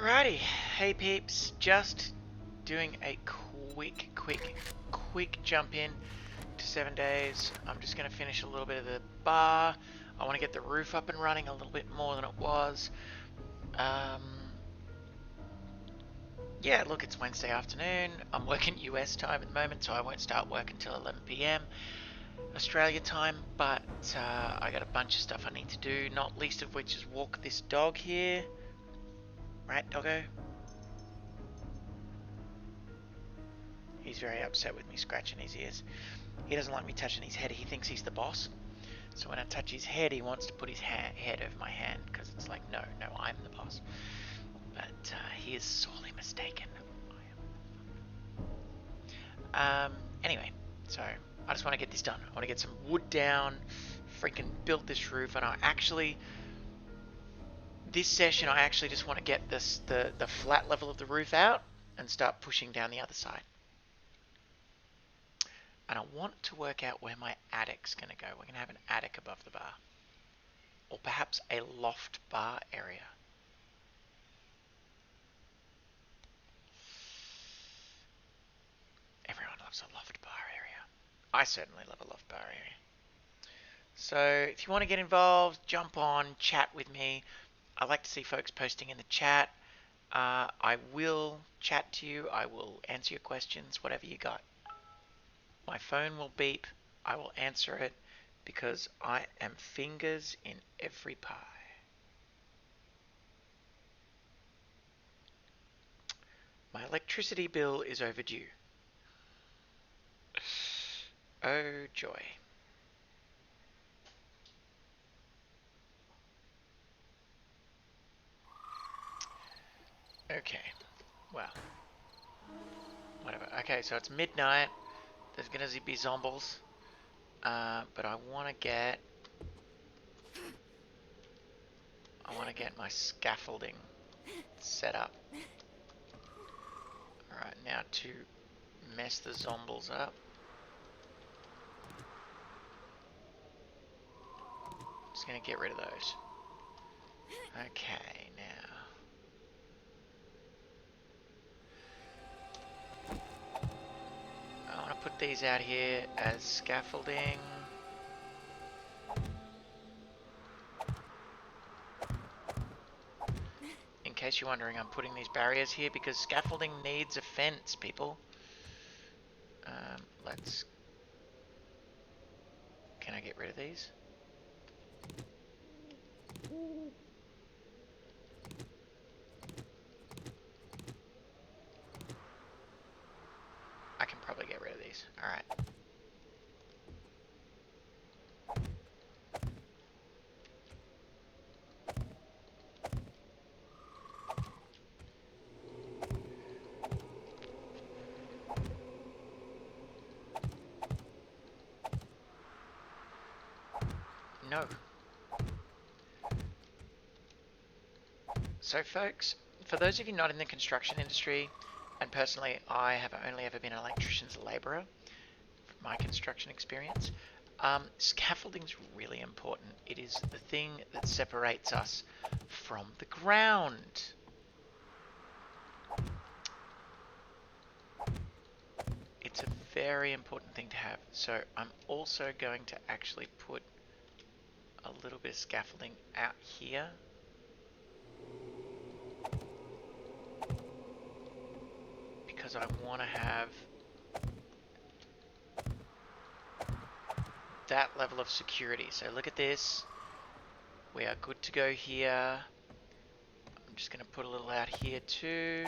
Alrighty, hey peeps, just doing a quick jump in to 7 days. I'm just going to finish a little bit of the bar. I want to get the roof up and running a little bit more than it was. Yeah, look, it's Wednesday afternoon. I'm working US time at the moment, so I won't start work until 11 PM Australia time, but I got a bunch of stuff I need to do, not least of which is walk this dog here. Right, doggo? He's very upset with me scratching his ears. He doesn't like me touching his head. He thinks he's the boss. So when I touch his head, he wants to put his head over my hand because it's like, no, I'm the boss. But he is sorely mistaken. Anyway, so I just want to get this done. I want to get some wood down, freaking build this roof, and this session I actually just want to get the flat level of the roof out and start pushing down the other side. And I want to work out where my attic's going to go. We're going to have an attic above the bar. Or perhaps a loft bar area. Everyone loves a loft bar area. I certainly love a loft bar area. So if you want to get involved, jump on, chat with me. I like to see folks posting in the chat. I will chat to you. I will answer your questions, whatever you got. My phone will beep. I will answer it because I am fingers in every pie. My electricity bill is overdue. Oh joy. Okay, well, whatever. Okay, so it's midnight. There's gonna be zombies. But I wanna get my scaffolding set up. Alright, now to mess the zombies up. Just gonna get rid of those. Okay, now. I want to put these out here as scaffolding. In case you're wondering, I'm putting these barriers here because scaffolding needs a fence, people. Can I get rid of these? I can probably get rid of these. Alright. No. So folks, for those of you not in the construction industry, and personally I have only ever been an electrician's labourer from my construction experience, scaffolding's really important. It is the thing that separates us from the ground. It's a very important thing to have. So I'm also going to actually put a little bit of scaffolding out here. Because I want to have that level of security. So look at this. We are good to go here. I'm just going to put a little out here too.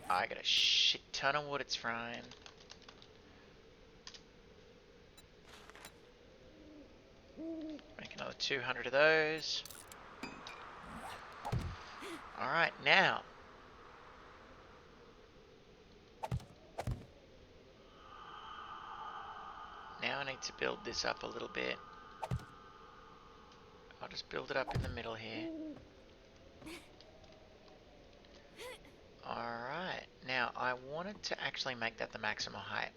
I got a shit ton of wood, it's fine. Make another 200 of those. Alright, now. Now I need to build this up a little bit. I'll just build it up in the middle here. Alright, now I wanted to actually make that the maximum height.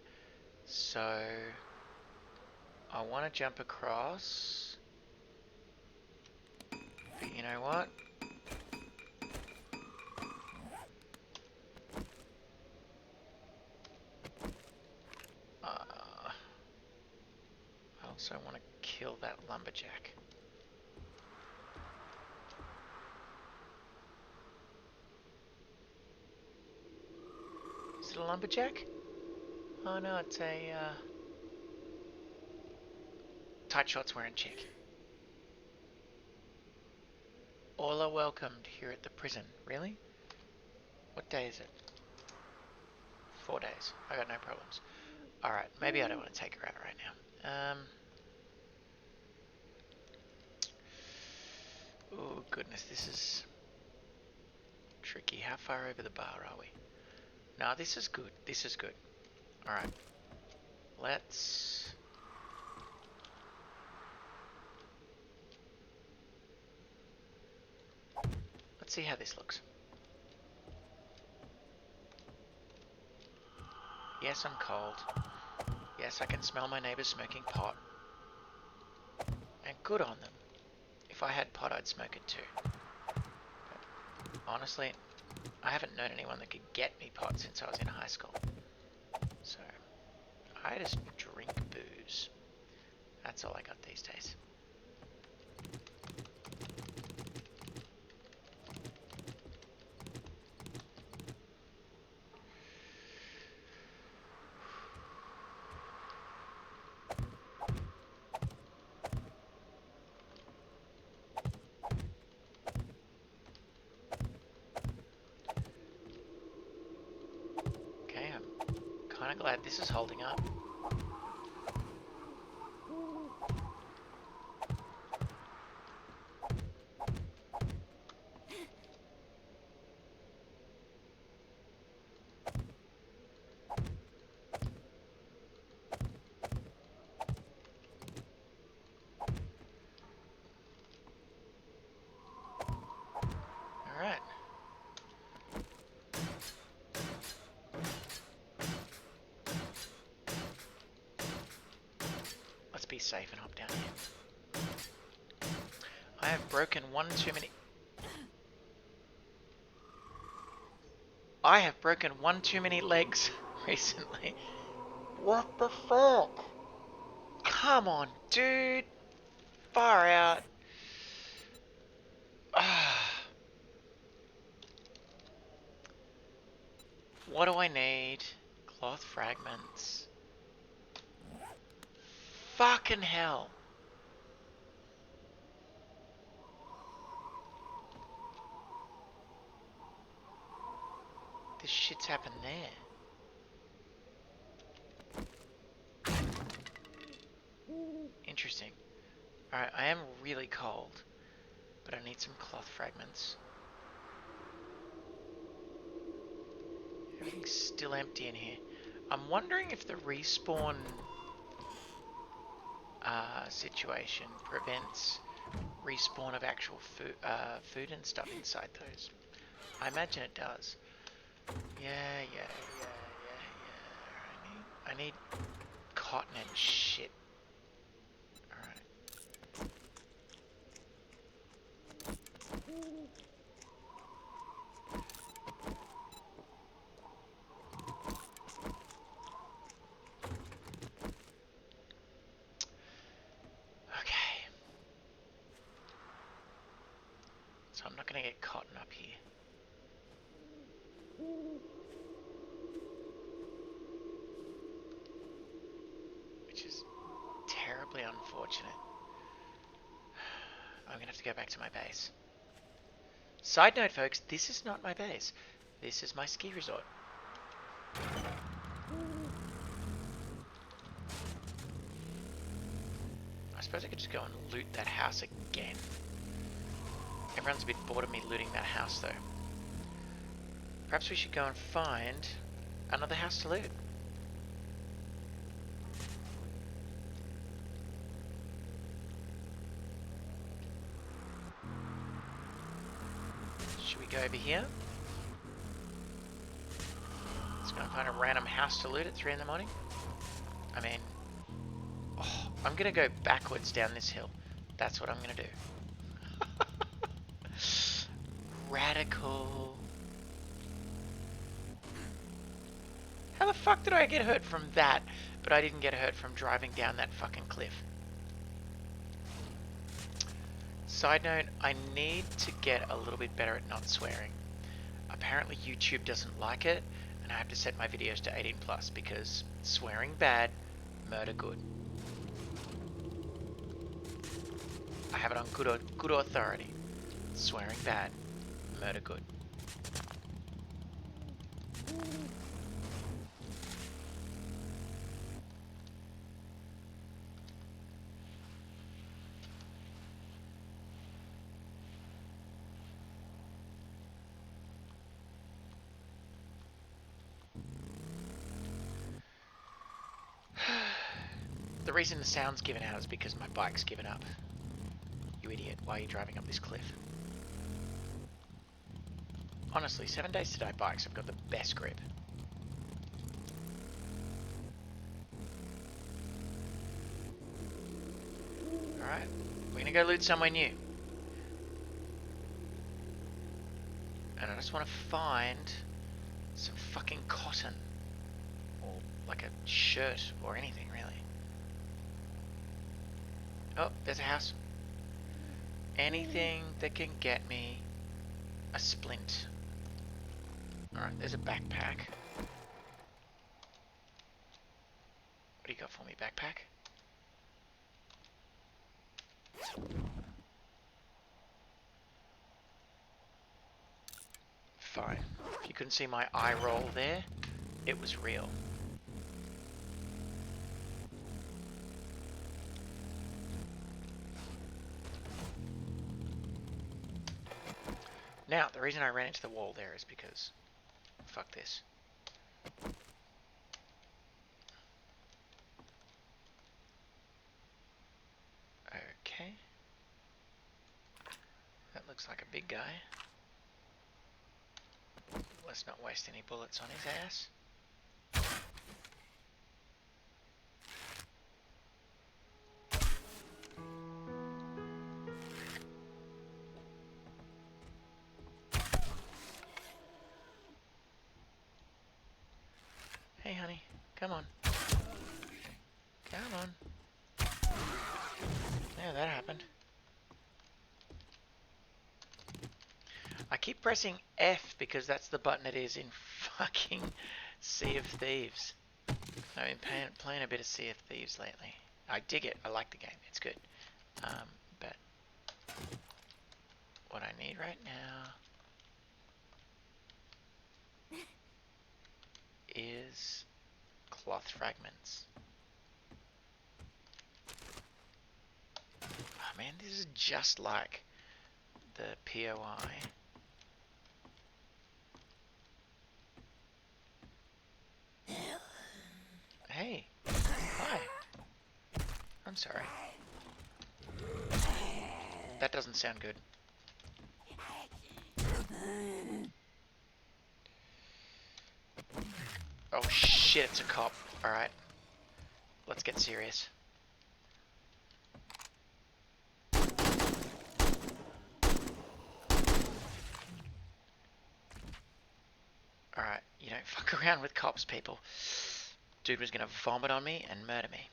So I want to jump across But you know what? I also want to kill that lumberjack. Is it a lumberjack? Oh no, it's a tight shorts wearing chick. All are welcomed here at the prison. Really? What day is it? 4 days. I got no problems. Alright, maybe I don't want to take her out right now. Oh goodness, this is tricky. How far over the bar are we? No, this is good. This is good. Alright. Let's see how this looks. Yes, I'm cold. Yes, I can smell my neighbours smoking pot. And good on them. If I had pot, I'd smoke it too. But honestly, I haven't known anyone that could get me pot since I was in high school. So, I just drink booze. That's all I got these days. I'm glad this is holding up. Alright. Let's be safe and hop down here. I have broken one too many legs recently. What the fuck? Come on, dude. Far out. What do I need? Cloth fragments. Fucking hell. This shit's happened there. Interesting. Alright, I am really cold, but I need some cloth fragments. Everything's still empty in here. I'm wondering if the respawn situation prevents respawn of actual food and stuff inside those. I imagine it does. Yeah. I need cotton and shit. Alright. Okay. So I'm not gonna get cotton up here. Which is terribly unfortunate. I'm gonna have to go back to my base. Side note, folks, this is not my base. This is my ski resort. I suppose I could just go and loot that house again. Everyone's a bit bored of me looting that house, though. Perhaps we should go and find another house to loot. Should we go over here? Let's go and find a random house to loot at 3 in the morning. I mean, I'm gonna go backwards down this hill. That's what I'm gonna do. radical. How the fuck did I get hurt from that, but I didn't get hurt from driving down that fucking cliff? Side note, I need to get a little bit better at not swearing. Apparently YouTube doesn't like it, and I have to set my videos to 18 plus because swearing bad, murder good. I have it on good authority. Swearing bad, murder good. The reason the sound's given out is because my bike's given up. You idiot, why are you driving up this cliff? Honestly, 7 Days to Die bikes have got the best grip. Alright, we're gonna go loot somewhere new. And I just want to find some fucking cotton. Or like a shirt or anything, really. Oh, there's a house. Anything that can get me a splint. Alright, there's a backpack. What do you got for me, backpack? Fine. If you couldn't see my eye roll there, it was real. Now, the reason I ran into the wall there is because... fuck this. Okay. That looks like a big guy. Let's not waste any bullets on his ass. Hey honey, come on. Come on. Yeah, that happened. I keep pressing F because that's the button it is in fucking Sea of Thieves. I've been playing a bit of Sea of Thieves lately. I dig it. I like the game. It's good. But what I need right now is cloth fragments. Oh man, this is just like the POI. Hey, hi. I'm sorry. That doesn't sound good. Oh shit, it's a cop. Alright. Let's get serious. Alright, you don't fuck around with cops, people. Dude was gonna vomit on me and murder me.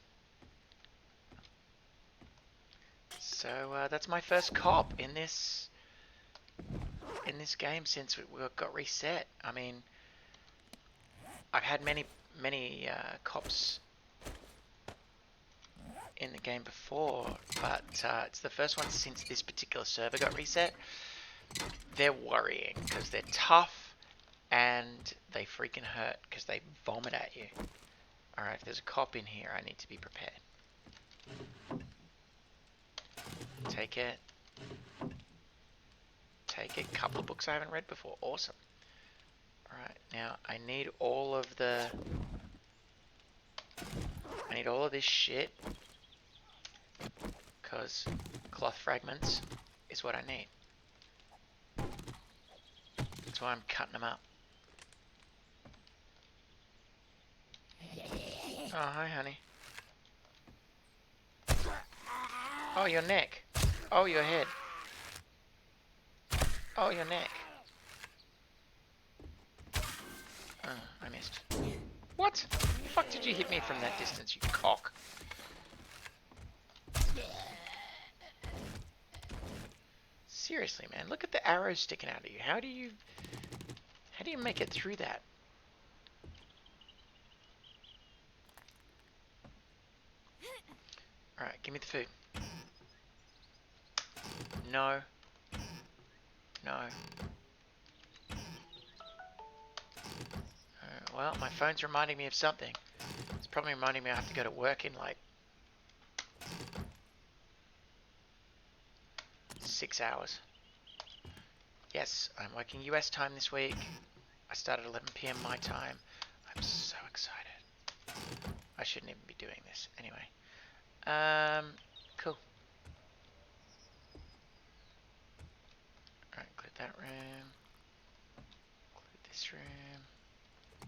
So that's my first cop in this game since we got reset. I mean, I've had many cops in the game before, but it's the first one since this particular server got reset. They're worrying because they're tough and they freaking hurt because they vomit at you. Alright, if there's a cop in here, I need to be prepared. Take it. Take it. Couple of books I haven't read before. Awesome. Alright, now I need all of this shit. Because cloth fragments is what I need. That's why I'm cutting them up. Oh, hi, honey. Oh, your neck. Oh, your head. Oh, your neck. Oh, I missed. What? The fuck did you hit me from that distance, you cock? Seriously, man, look at the arrows sticking out of you. How do you make it through that? Alright, give me the food. No. No. Well, my phone's reminding me of something. It's probably reminding me I have to go to work in like 6 hours. Yes, I'm working US time this week. I start at 11 p.m. my time. I'm so excited. I shouldn't even be doing this. Anyway. Cool. Alright, clear that room. Clear this room.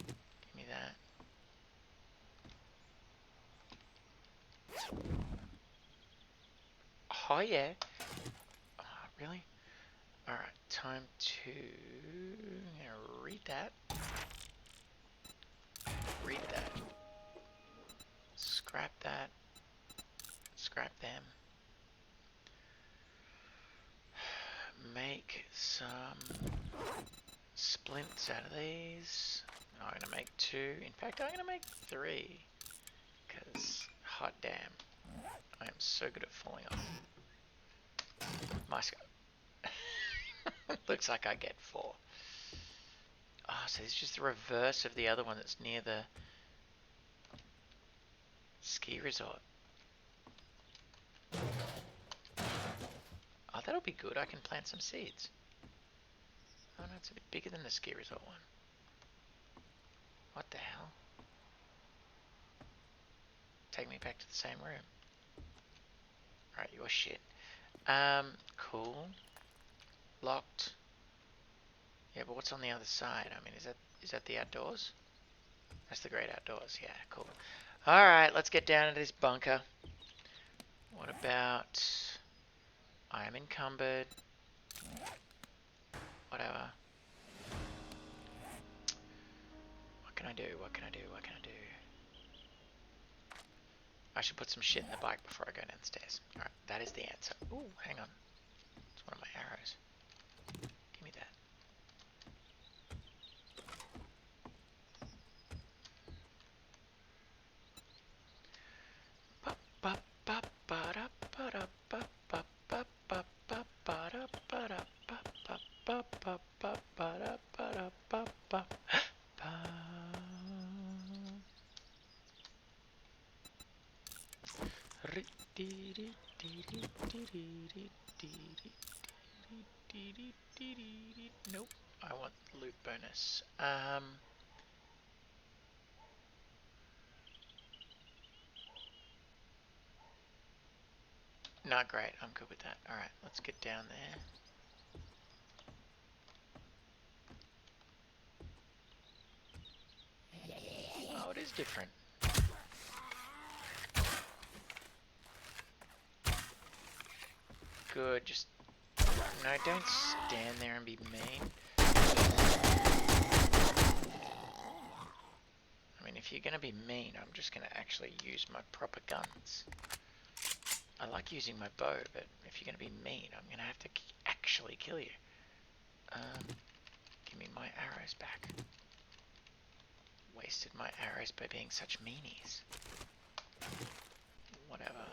Give me that. Oh yeah. Oh, really? Alright, time to... I'm gonna read that. Read that. Scrap that. Scrap them. Make some splints out of these. I'm gonna make 2. In fact, I'm gonna make 3. Because, hot damn. I am so good at falling off. My scope. Looks like I get 4. Oh, so it's just the reverse of the other one that's near the ski resort. Oh, that'll be good. I can plant some seeds. Oh no, it's a bit bigger than the ski resort one. What the hell? Take me back to the same room. Alright, you're shit. Cool. Locked. Yeah, but what's on the other side? I mean, is that the outdoors? That's the great outdoors. Yeah, cool. Alright, let's get down into this bunker. What about... I am encumbered. Whatever. What can I do? What can I do? What can I do? I should put some shit in the bike before I go downstairs. Alright, that is the answer. Ooh, hang on. It's one of my arrows. Give me that. Nope, I want loot bonus. Not great, I'm good with that. Alright, let's get down there. Oh, it is different. Good, just... No, don't stand there and be mean. I mean, if you're gonna be mean, I'm just gonna actually use my proper guns. I like using my bow, but if you're gonna be mean, I'm gonna have to actually kill you. Give me my arrows back. Wasted my arrows by being such meanies. Whatever.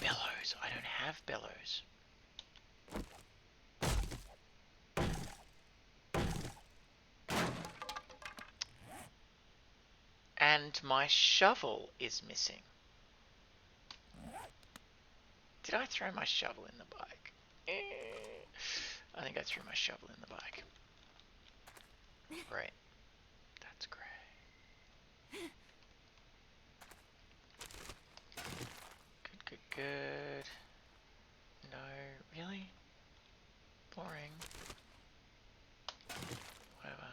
Bellows! I don't have bellows. And my shovel is missing. Did I throw my shovel in the bike? I think I threw my shovel in the bike. Great. That's great. Good, good, good. No, really? Boring. Whatever.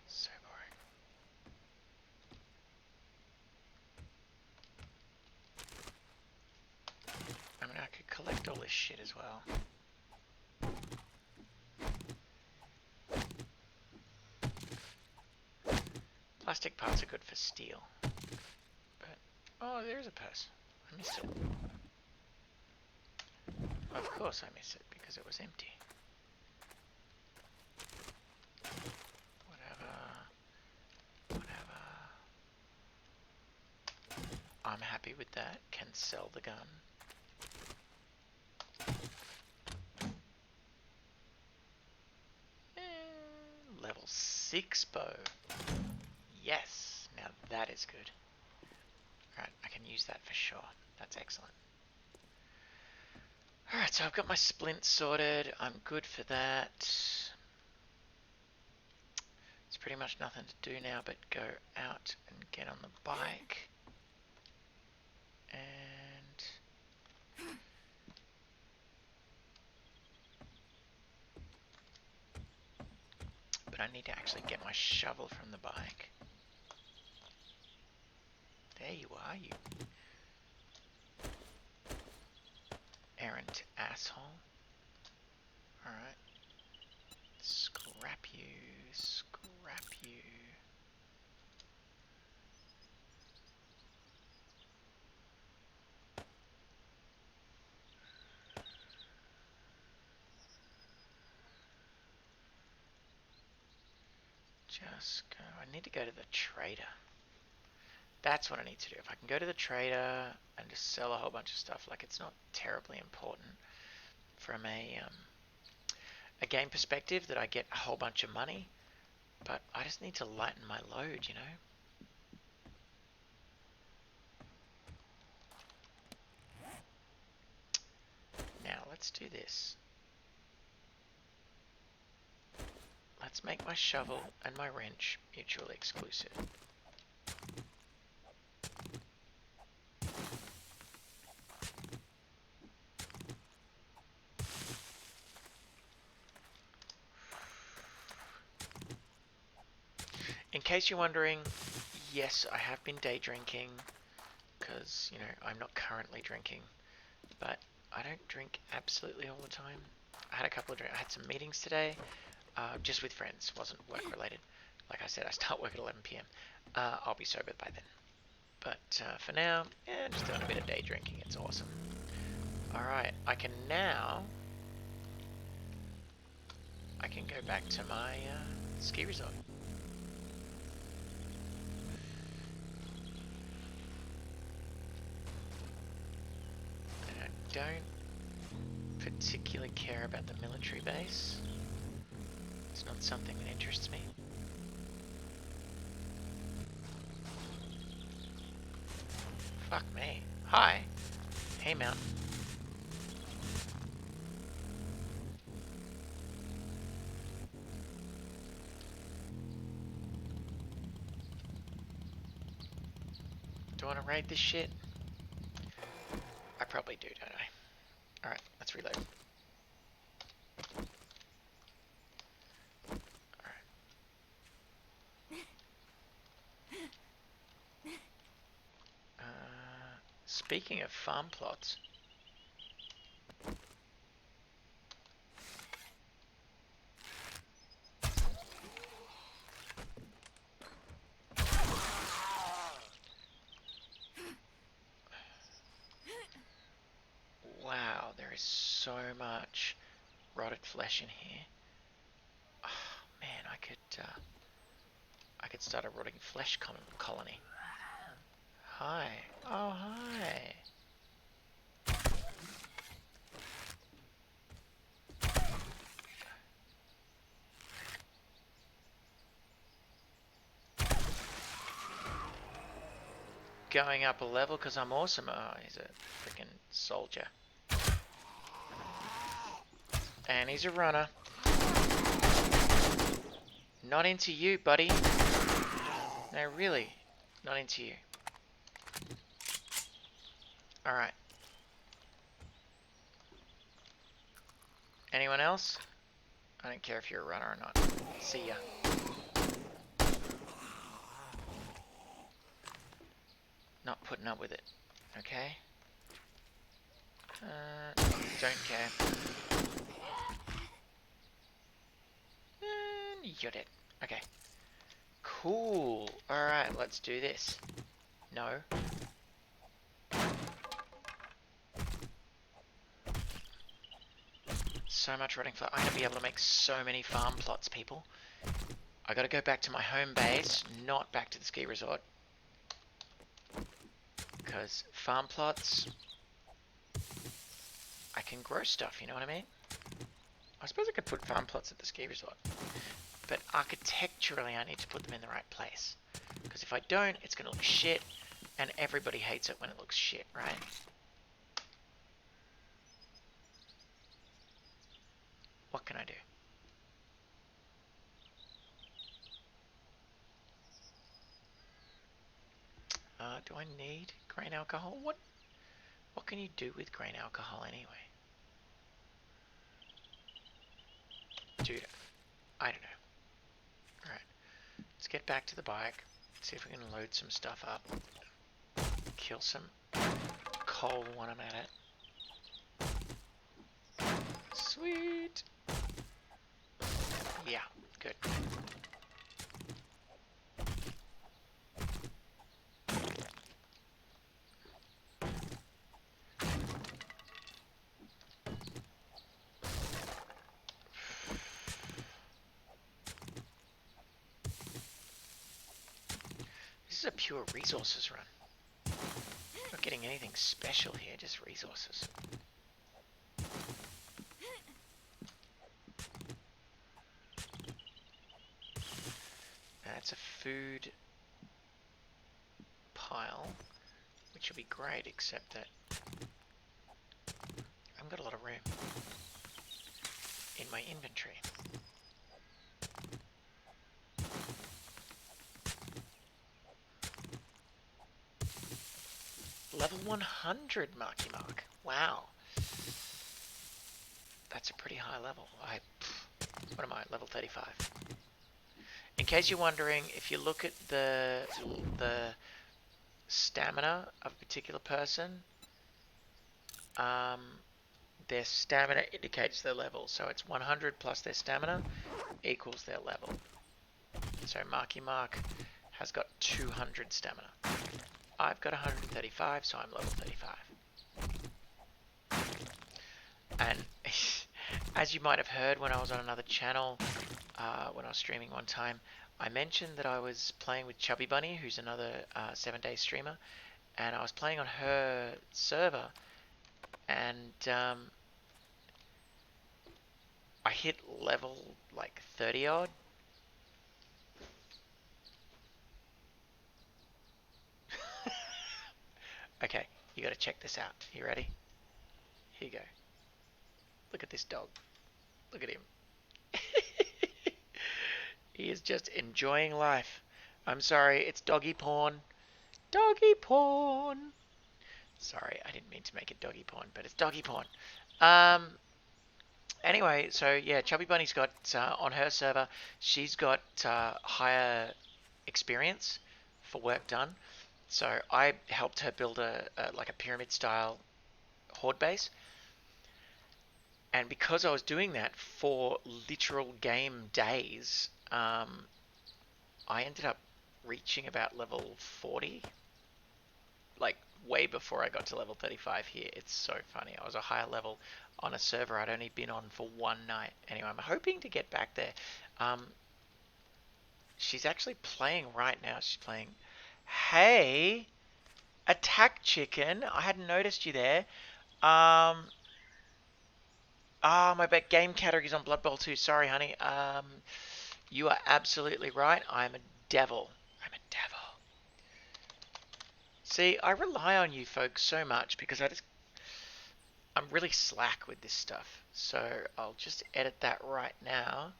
So boring. I mean, I could collect all this shit as well. Plastic parts are good for steel. But, oh, there is a purse. I missed it. Of course I missed it, because it was empty. Whatever. Whatever. I'm happy with that. Can sell the gun. Level 6 bow. Yes. Now that is good. Alright, I can use that for sure. That's excellent. Alright, so I've got my splint sorted. I'm good for that. It's pretty much nothing to do now but go out and get on the bike. And but I need to actually get my shovel from the bike. There you are, you errant asshole. Alright. Scrap you, scrap you. Just go. I need to go to the trader. That's what I need to do. If I can go to the trader and just sell a whole bunch of stuff, like it's not terribly important from a game perspective that I get a whole bunch of money, but I just need to lighten my load, you know? Now, let's do this. Let's make my shovel and my wrench mutually exclusive. In case you're wondering, yes, I have been day drinking, because, you know, I'm not currently drinking, but I don't drink absolutely all the time. I had a couple of drinks. I had some meetings today, just with friends, wasn't work related. Like I said, I start work at 11 p.m. I'll be sober by then. But for now, yeah, just doing a bit of day drinking. It's awesome. Alright, I can go back to my ski resort. And I don't particularly care about the military base. It's not something that interests me. Fuck me. Hi. Hey, Mountain. Do I want to raid this shit? I probably do, don't I? Alright, let's reload. Speaking of farm plots, wow, there is so much rotted flesh in here. Oh, man, I could start a rotting flesh colony. Hi. Oh, hi. Going up a level because I'm awesome. Oh, he's a freaking soldier. And he's a runner. Not into you, buddy. No, really. Not into you. Alright. Anyone else? I don't care if you're a runner or not. See ya. Not putting up with it. Okay? Don't care. You're dead. Okay. Cool. Alright, let's do this. No. So much rotting flower. I'm going to be able to make so many farm plots, people. I got to go back to my home base, not back to the ski resort. Because farm plots, I can grow stuff, you know what I mean? I suppose I could put farm plots at the ski resort. But architecturally, I need to put them in the right place. Because if I don't, it's going to look shit. And everybody hates it when it looks shit, right? What can I do? Do I need grain alcohol? What can you do with grain alcohol anyway? Dude, I don't know. Alright, let's get back to the bike. See if we can load some stuff up. Kill some coal when I'm at it. Sweet! Yeah, good. This is a pure resources run. Not getting anything special here, just resources. That's a food pile, which will be great, except that I haven't got a lot of room in my inventory. Level 100 Marky Mark. Wow. That's a pretty high level. What am I? Level 35. In case you're wondering, if you look at the stamina of a particular person, their stamina indicates their level. So it's 100 plus their stamina equals their level. So Marky Mark has got 200 stamina. I've got 135, so I'm level 35. And as you might have heard when I was on another channel, when I was streaming one time, I mentioned that I was playing with Chubby Bunny, who's another 7-day streamer, and I was playing on her server, and I hit level like 30 odd. Okay, you gotta check this out. You ready? Here you go. Look at this dog. Look at him. He is just enjoying life. I'm sorry, it's doggy porn. Doggy porn. Sorry, I didn't mean to make it doggy porn, but it's doggy porn. Anyway, so yeah, Chubby Bunny's got, on her server, she's got higher experience for work done. So I helped her build like a pyramid style horde base. And because I was doing that for literal game days, I ended up reaching about level 40, like way before I got to level 35 here. It's so funny. I was a higher level on a server I'd only been on for one night. Anyway, I'm hoping to get back there. She's actually playing right now. She's playing, hey, Attack Chicken. I hadn't noticed you there. My game category's on Blood Bowl 2. Sorry, honey. You are absolutely right. I'm a devil. I'm a devil. See, I rely on you folks so much because I'm really slack with this stuff. So I'll just edit that right now.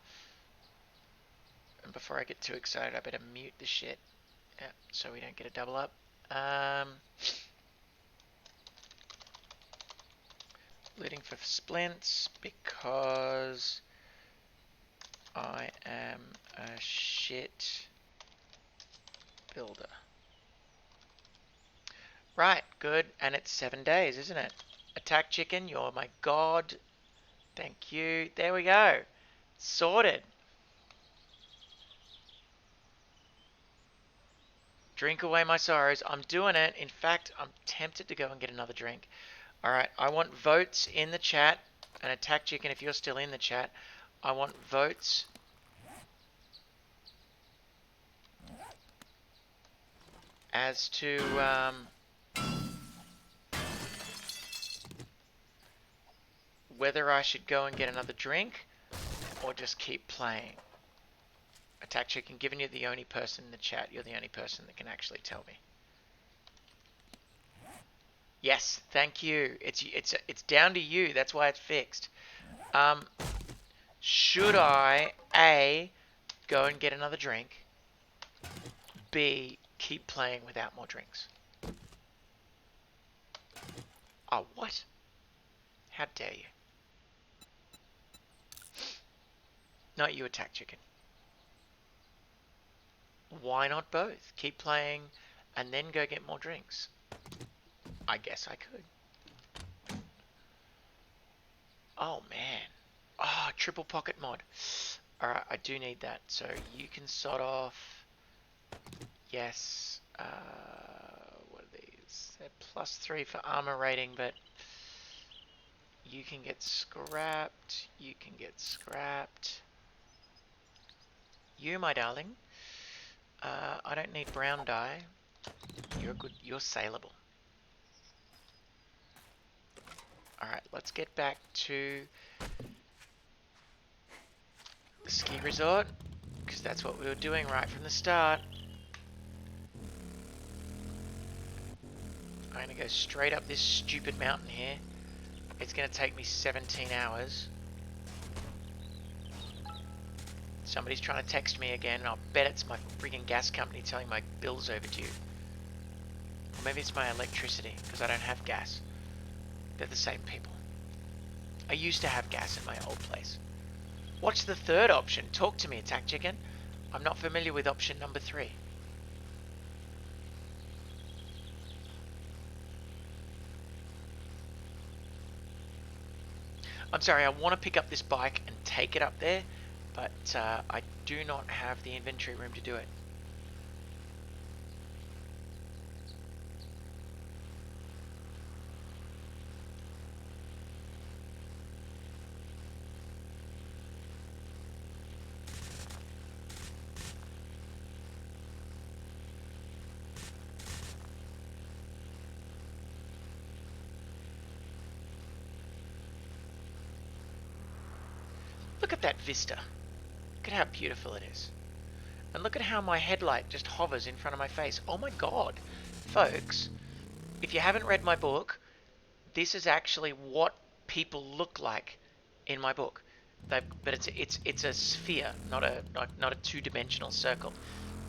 And before I get too excited, I better mute the shit. Yeah, so we don't get a double up. Looting for splints because I am a shit builder. Right, good. And it's 7 days, isn't it? Attack Chicken, you're my god. Thank you. There we go. Sorted. Drink away my sorrows. I'm doing it. In fact, I'm tempted to go and get another drink. All right, I want votes in the chat. And Attack Chicken, if you're still in the chat, I want votes as to whether I should go and get another drink or just keep playing. Attack Chicken, given you're the only person in the chat, you're the only person that can actually tell me. Yes, thank you. It's down to you. That's why it's fixed. Should I A, go and get another drink, B, keep playing without more drinks? Oh, what? How dare you? Not you, Attack Chicken. Why not both? Keep playing and then go get more drinks. I guess I could. Oh, man. Oh, triple pocket mod. Alright, I do need that. So you can sort off. Yes. What are these? They're +3 for armor rating, but you can get scrapped. You can get scrapped. You, my darling. I don't need brown dye. You're good. You're saleable. Alright, let's get back to the ski resort, because that's what we were doing right from the start. I'm going to go straight up this stupid mountain here. It's going to take me 17 hours. Somebody's trying to text me again, and I'll bet it's my friggin' gas company telling my bill's overdue. Or maybe it's my electricity, because I don't have gas. They're the same people. I used to have gas in my old place. What's the third option? Talk to me, Attack Chicken. I'm not familiar with option number 3. I'm sorry, I want to pick up this bike and take it up there, but I do not have the inventory room to do it. Look at that vista. Look at how beautiful it is. And look at how my headlight just hovers in front of my face. Oh my god. Folks, if you haven't read my book, this is actually what people look like in my book. But it's a sphere, not a two-dimensional circle.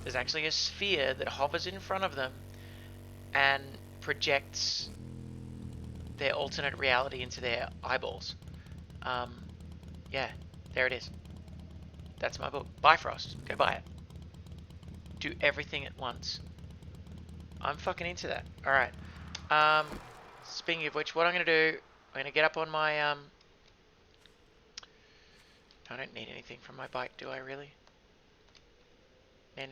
There's actually a sphere that hovers in front of them and projects their alternate reality into their eyeballs. Yeah, there it is. That's my book. Bifrost. Go buy it. Do everything at once. I'm fucking into that. Alright. Speaking of which, what I'm going to do, I'm going to get up on my... I don't need anything from my bike, do I really? I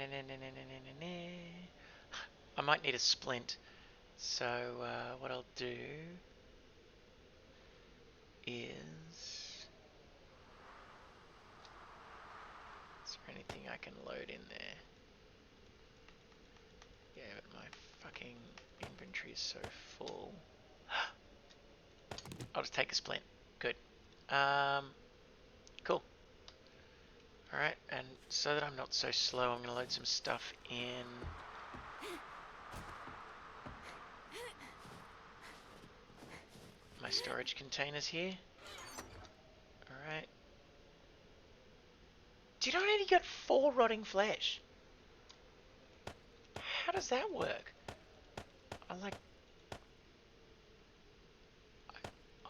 might need a splint. So, what I'll do is there anything I can load in there? Yeah, but my fucking inventory is so full. I'll just take a splint. Good. Cool. Alright, and so that I'm not so slow, I'm going to load some stuff in. My storage containers here. Alright. Dude, I only got 4 rotting flesh. How does that work?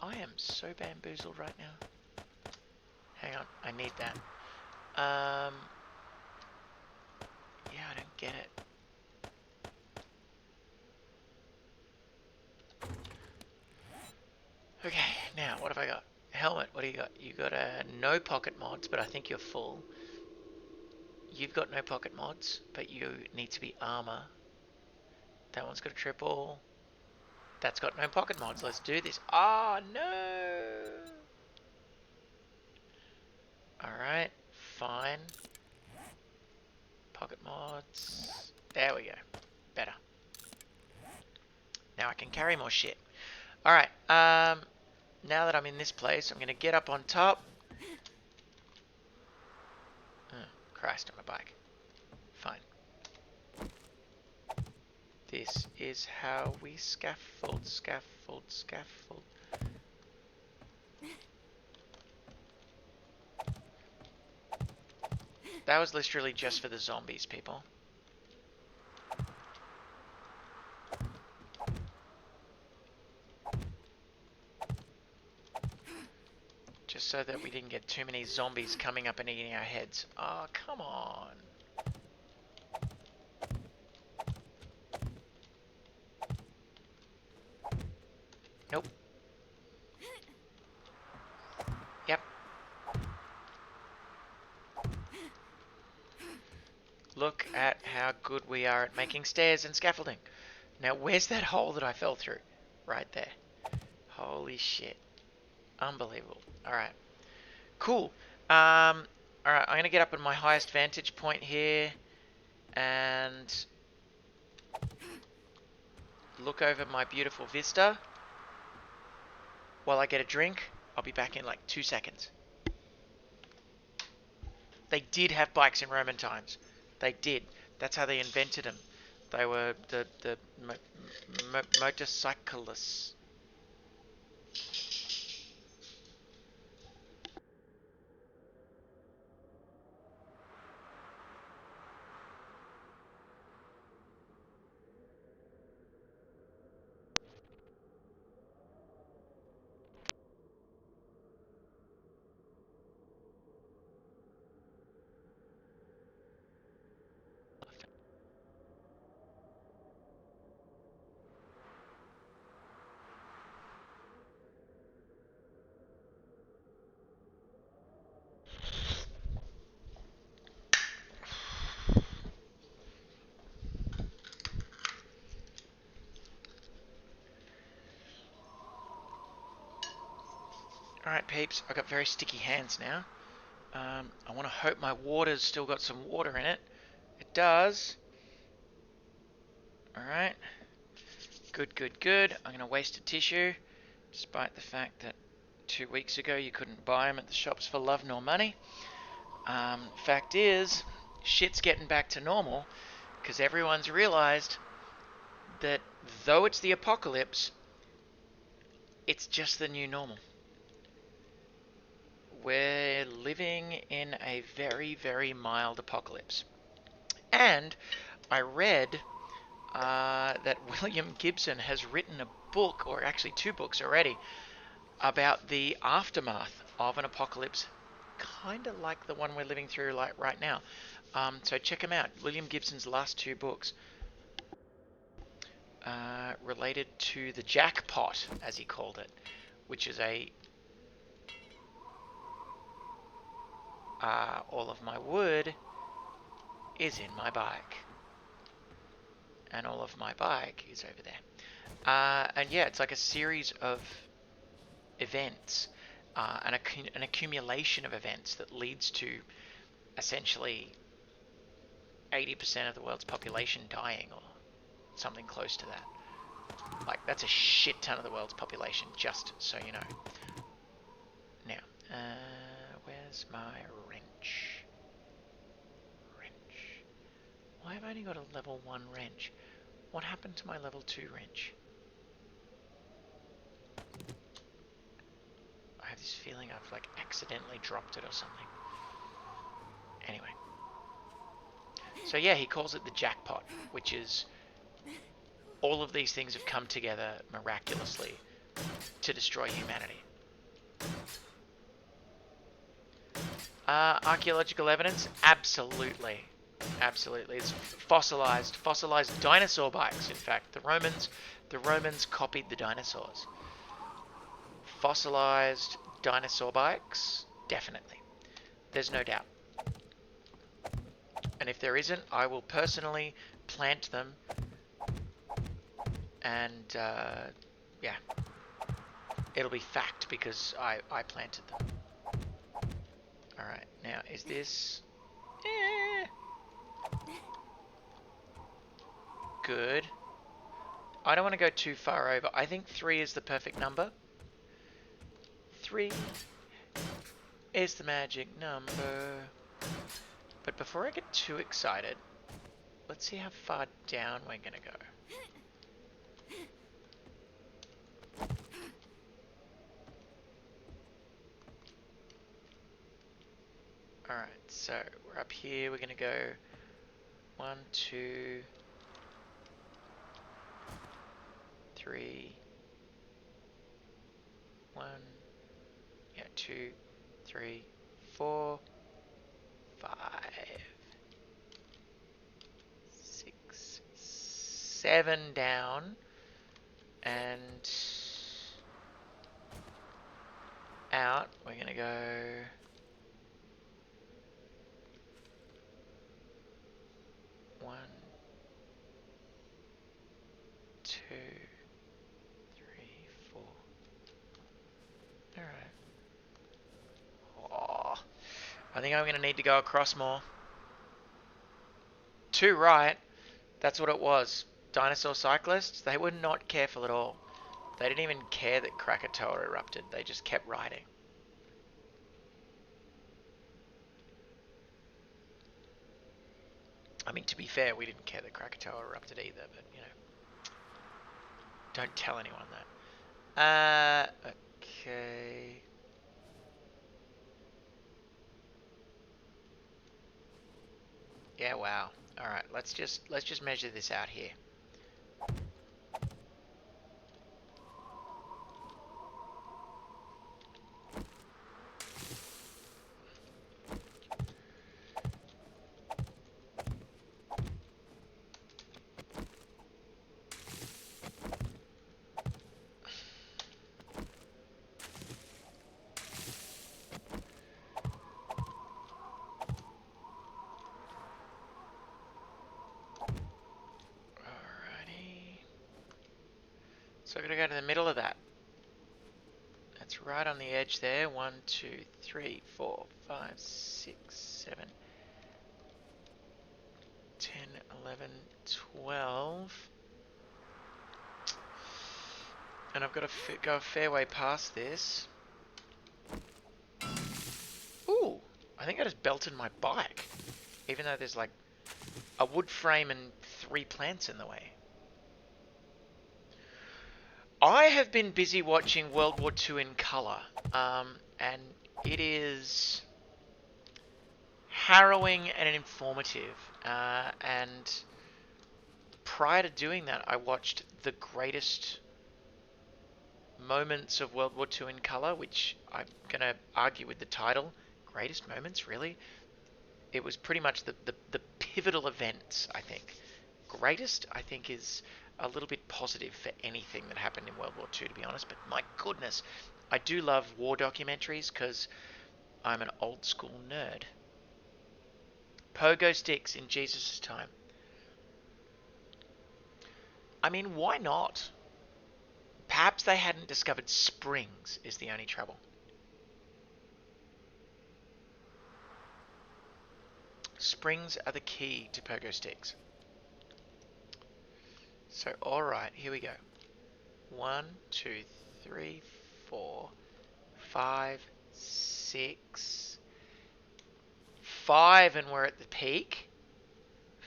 I am so bamboozled right now. Hang on, I need that. Yeah, I don't get it. Okay, now, what have I got? Helmet, what do you got? You got no pocket mods, but I think you're full. You've got no pocket mods, but you need to be armor. That one's got a triple. That's got no pocket mods. Let's do this. Ah, no. Alright, fine. Pocket mods. There we go. Better. Now I can carry more shit. Alright, now that I'm in this place, I'm going to get up on top. Oh, Christ, on my bike. Fine. This is how we scaffold. That was literally just for the zombies, people. Just so that we didn't get too many zombies coming up and eating our heads. Oh, come on. Nope. Yep. Look at how good we are at making stairs and scaffolding. Now, where's that hole that I fell through? Right there. Holy shit. Unbelievable. Alright. Cool. Alright, I'm going to get up at my highest vantage point here and look over my beautiful vista. While I get a drink, I'll be back in like 2 seconds. They did have bikes in Roman times. They did. That's how they invented them. They were the motorcyclists. Alright, peeps, I've got very sticky hands now. I want to hope my water's still got some water in it. It does. Alright. Good. I'm going to waste a tissue, despite the fact that 2 weeks ago you couldn't buy them at the shops for love nor money. Fact is, shit's getting back to normal, because everyone's realized that though it's the apocalypse, it's just the new normal. We're living in a very, very mild apocalypse. And I read that William Gibson has written a book, or actually 2 books already, about the aftermath of an apocalypse, kind of like the one we're living through like right now. So check them out. William Gibson's last 2 books related to the jackpot, as he called it, which is a all of my wood is in my bike. And all of my bike is over there. And yeah, it's like a series of events, an accumulation of events that leads to essentially 80% of the world's population dying, or something close to that. Like, that's a shit ton of the world's population, just so you know. Now, where's my wrench? Why have I only got a level 1 wrench? What happened to my level 2 wrench? I have this feeling I've like accidentally dropped it or something. Anyway. So yeah, he calls it the jackpot, which is all of these things have come together miraculously to destroy humanity. Archaeological evidence? Absolutely. It's fossilized dinosaur bikes. In fact, the Romans copied the dinosaurs. Fossilized dinosaur bikes? Definitely. There's no doubt. And if there isn't, I will personally plant them And, yeah. It'll be fact because I planted them. Alright, now is this... Good. I don't want to go too far over. I think 3 is the perfect number. 3 is the magic number. But before I get too excited, let's see how far down we're going to go. Alright, so we're up here. We're going to go 1, 2, 3, 1, yeah, 2, 3, 4, 5, 6, 7 down, and out. We're going to go 1, 2, 3, 4. Alright. Oh, I think I'm going to need to go across more. 2 right. That's what it was. Dinosaur cyclists, they were not careful at all. They didn't even care that Krakatoa erupted. They just kept riding. I mean, to be fair, we didn't care that Krakatoa erupted either, but, you know. Don't tell anyone that. Okay. Yeah, wow. Alright, let's just measure this out here. So I'm going to go to the middle of that. That's right on the edge there. 1, 2, 3, 4, 5, 6, 7, 10, 11, 12. And I've got to go a fair way past this. Ooh, I think I just belted my bike. Even though there's like a wood frame and 3 plants in the way. I have been busy watching World War II in colour, and it is harrowing and informative. And prior to doing that, I watched the greatest moments of World War II in colour, which I'm going to argue with the title. Greatest moments, really? It was pretty much the pivotal events, I think. Greatest, I think, is a little bit positive for anything that happened in World War II, to be honest. But my goodness, I do love war documentaries because I'm an old school nerd. Pogo sticks in Jesus' time. I mean, why not? Perhaps they hadn't discovered springs is the only trouble. Springs are the key to pogo sticks. So, alright, here we go. 1, 2, 3, 4, 5, 6, 5, and we're at the peak.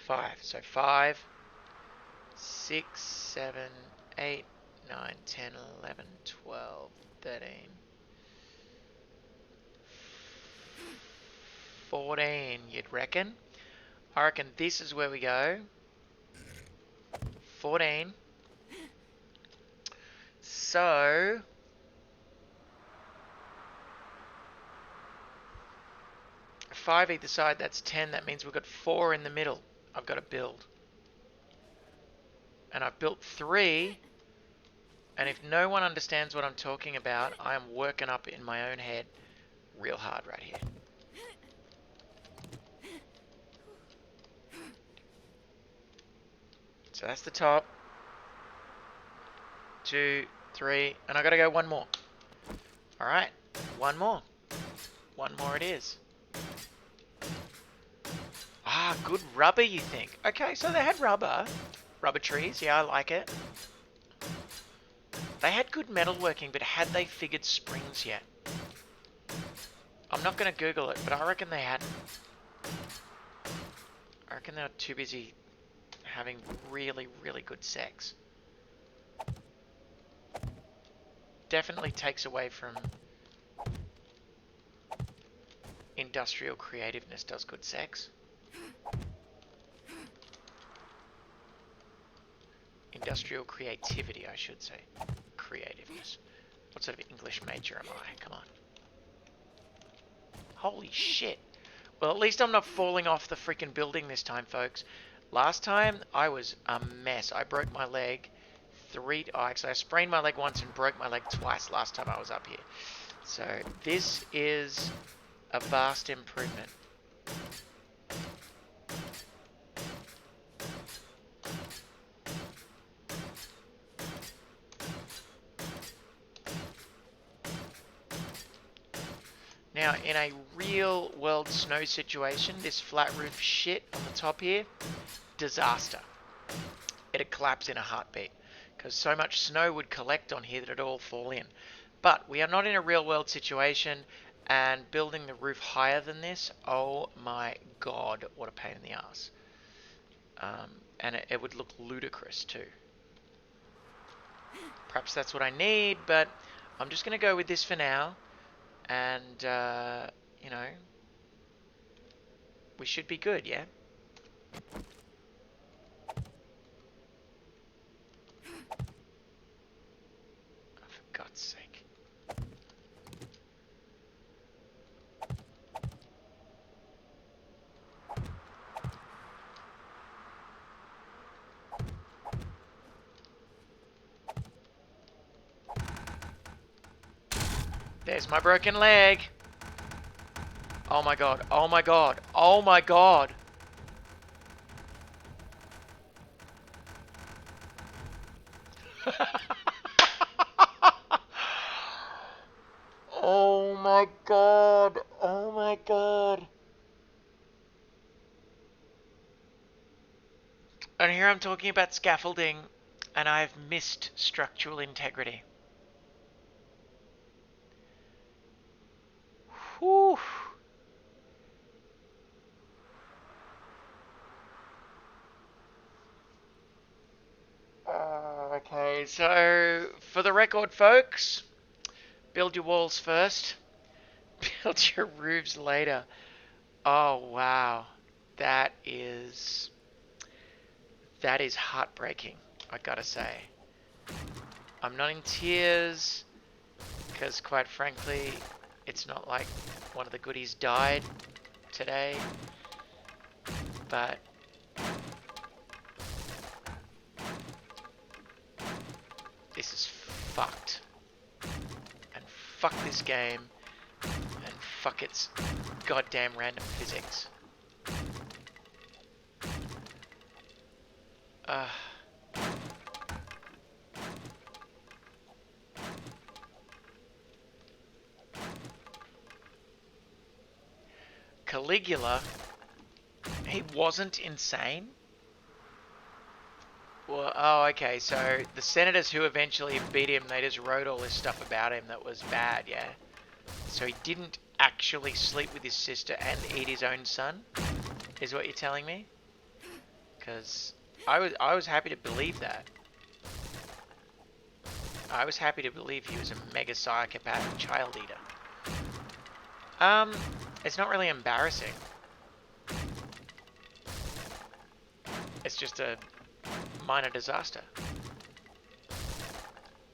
5. So 5, 6, 7, 8, 9, 10, 11, 12, 13, 14, you'd reckon. I reckon this is where we go. 14. So 5 either side, that's 10. That means we've got 4 in the middle. I've got to build. And I've built 3. And if no one understands what I'm talking about, I am working up in my own head real hard right here. So that's the top. 2, 3, and I gotta go one more. Alright, one more. One more it is. Ah, good rubber, you think? Okay, so they had rubber. Rubber trees, yeah, I like it. They had good metalworking, but had they figured springs yet? I'm not going to Google it, but I reckon they hadn't. I reckon they were too busy having really, really good sex. Definitely takes away from industrial creativeness, does good sex. Industrial creativity, I should say. Creativeness. What sort of English major am I? Come on. Holy shit. Well, at least I'm not falling off the freaking building this time, folks. Last time, I was a mess. I broke my leg actually, I sprained my leg once and broke my leg twice last time I was up here. So, this is a vast improvement. Now, in a real world snow situation, this flat roof shit on the top here, disaster. It'd collapse in a heartbeat, because so much snow would collect on here that it'd all fall in. But we are not in a real world situation, and building the roof higher than this, oh my god, what a pain in the ass. And it would look ludicrous too. Perhaps that's what I need, but I'm just going to go with this for now. And, you know, we should be good, yeah? Oh, for God's sake. There's my broken leg. Oh my god, oh my god, oh my god. Oh my god, oh my god. And here I'm talking about scaffolding, and I've missed structural integrity. Whew. Okay, so for the record, folks, build your walls first, build your roofs later. Oh wow, that is heartbreaking, I gotta say. I'm not in tears, because quite frankly, it's not like one of the goodies died today, but this is fucked. And fuck this game, and fuck its goddamn random physics. Caligula, he wasn't insane? Well, oh, okay, so the senators who eventually beat him, they just wrote all this stuff about him that was bad, yeah? So he didn't actually sleep with his sister and eat his own son, is what you're telling me? Because I was happy to believe that. I was happy to believe he was a mega psychopathic child eater. It's not really embarrassing. It's just a minor disaster.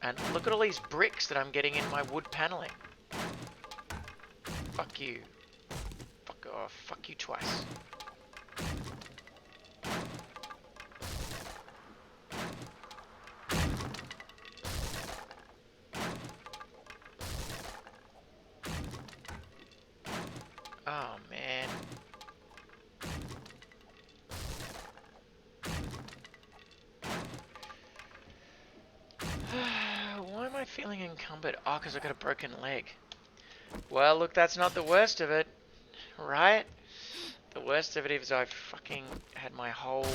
And look at all these bricks that I'm getting in my wood paneling. Fuck you. Fuck off. Fuck you twice. Oh, man. feeling encumbered? Oh, because I got a broken leg. Well, look, that's not the worst of it, right? The worst of it is I fucking had my whole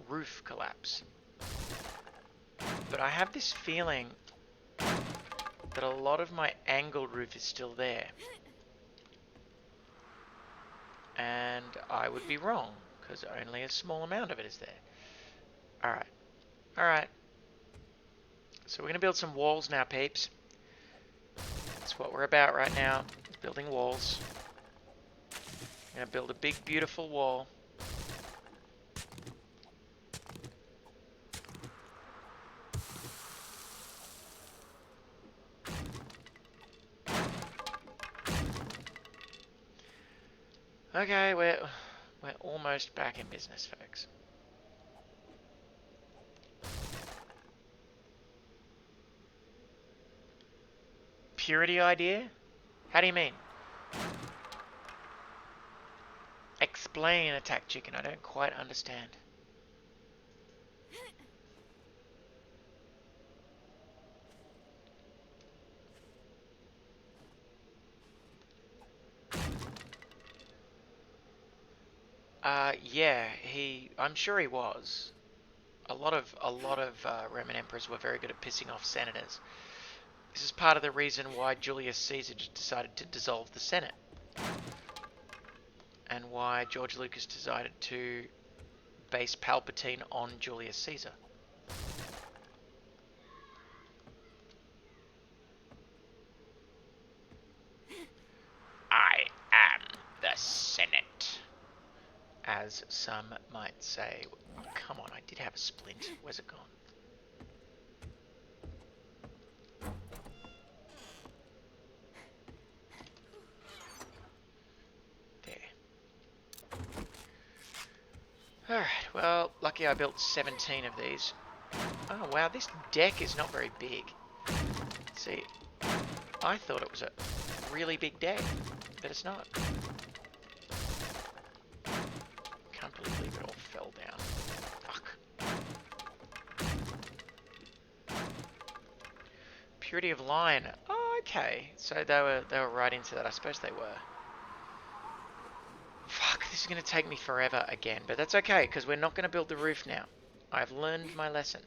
roof collapse. But I have this feeling that a lot of my angled roof is still there. And I would be wrong, because only a small amount of it is there. Alright. Alright. So we're going to build some walls now, peeps. That's what we're about right now. Building walls. I'm going to build a big, beautiful wall. Okay, we're almost back in business, folks. Purity idea? How do you mean? Explain, attack chicken. I don't quite understand. Yeah, I'm sure he was. A lot of Roman emperors were very good at pissing off senators. This is part of the reason why Julius Caesar decided to dissolve the Senate. And why George Lucas decided to base Palpatine on Julius Caesar. I am the Senate, as some might say. Oh, come on, I did have a splint. Where's it gone? Alright, well, lucky I built 17 of these. Oh wow, this deck is not very big. See, I thought it was a really big deck, but it's not. Can't believe it all fell down. Fuck. Purity of line. Oh, okay. So they were right into that. I suppose they were. Fuck, this is going to take me forever again, but that's okay, because we're not going to build the roof now. I've learned my lesson.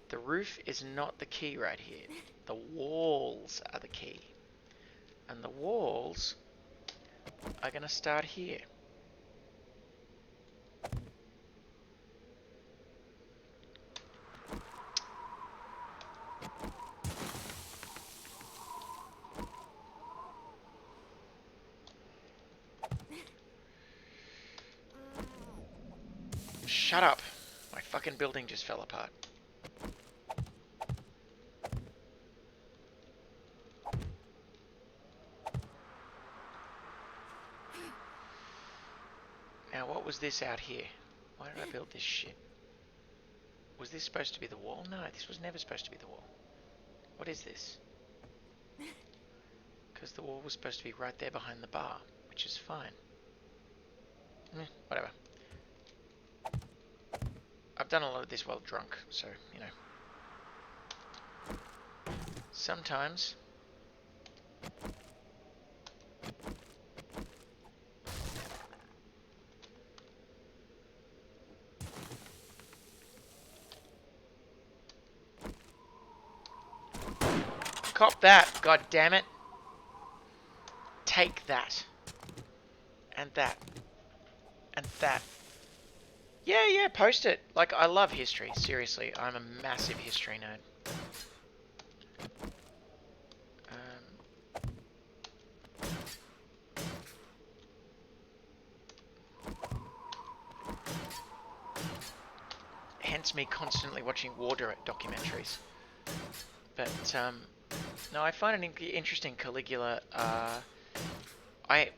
The roof is not the key right here. The walls are the key. And the walls are going to start here. Shut up. My fucking building just fell apart. Now, what was this out here? Why did I build this shit? Was this supposed to be the wall? No, this was never supposed to be the wall. What is this? Because the wall was supposed to be right there behind the bar, which is fine. Whatever. I've done a lot of this while drunk, so, you know. Sometimes cop that, god damn it. Take that. And that. And that. Yeah, post it. Like, I love history, seriously. I'm a massive history nerd. Hence me constantly watching war documentaries. But, no, I find it interesting, Caligula. I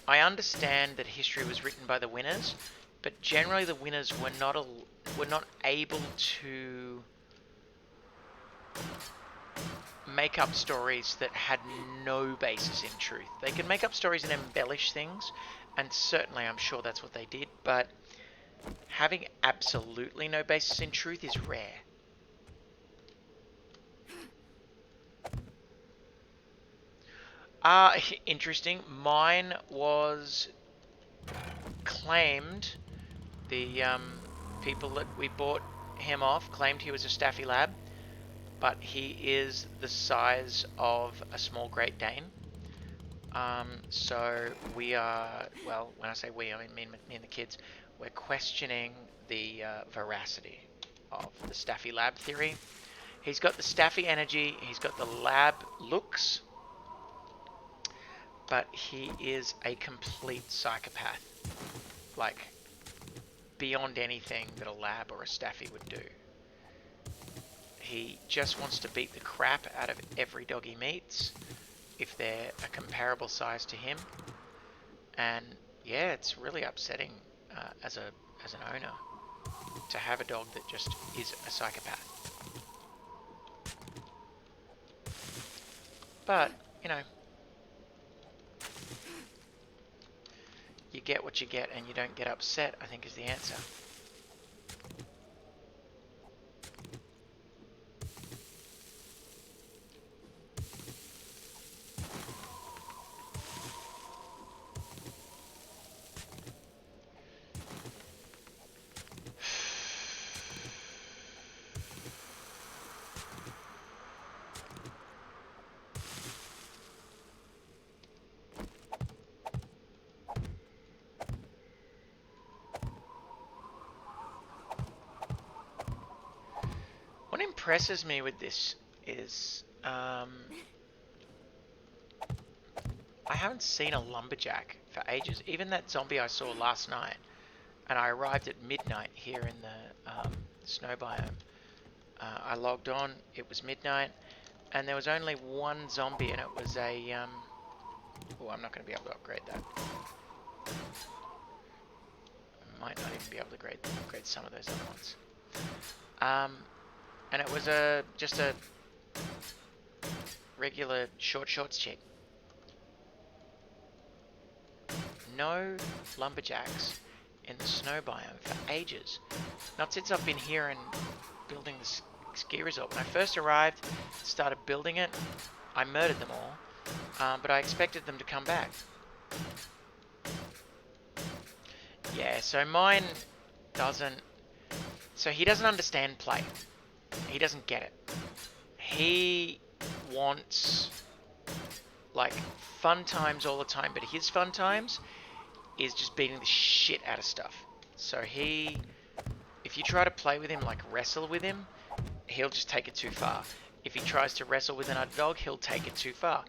understand that history was written by the winners, but generally the winners were not able to make up stories that had no basis in truth. They could make up stories and embellish things, and certainly I'm sure that's what they did, but having absolutely no basis in truth is rare. Interesting. Mine was claimed. The people that we bought him off claimed he was a Staffy Lab, but he is the size of a small Great Dane. So we are, well, when I say we, I mean me and the kids, we're questioning the veracity of the Staffy Lab theory. He's got the Staffy energy, he's got the lab looks, but he is a complete psychopath. Like, beyond anything that a lab or a Staffy would do. He just wants to beat the crap out of every dog he meets, if they're a comparable size to him. And yeah, it's really upsetting as an owner to have a dog that just is a psychopath. But, you know, you get what you get and you don't get upset, I think is the answer. What impresses me with this is I haven't seen a lumberjack for ages. Even that zombie I saw last night, and I arrived at midnight here in the snow biome. I logged on, it was midnight, and there was only one zombie, and it was a oh, I'm not going to be able to upgrade that. I might not even be able to upgrade some of those other ones. And it was just a regular shorts chick. No lumberjacks in the snow biome for ages. Not since I've been here and building the ski resort. When I first arrived, started building it, I murdered them all, but I expected them to come back. Yeah, so mine doesn't... So he doesn't understand play. He doesn't get it. He wants, like, fun times all the time, but his fun times is just beating the shit out of stuff. So if you try to play with him, like wrestle with him, he'll just take it too far. If he tries to wrestle with another dog, he'll take it too far.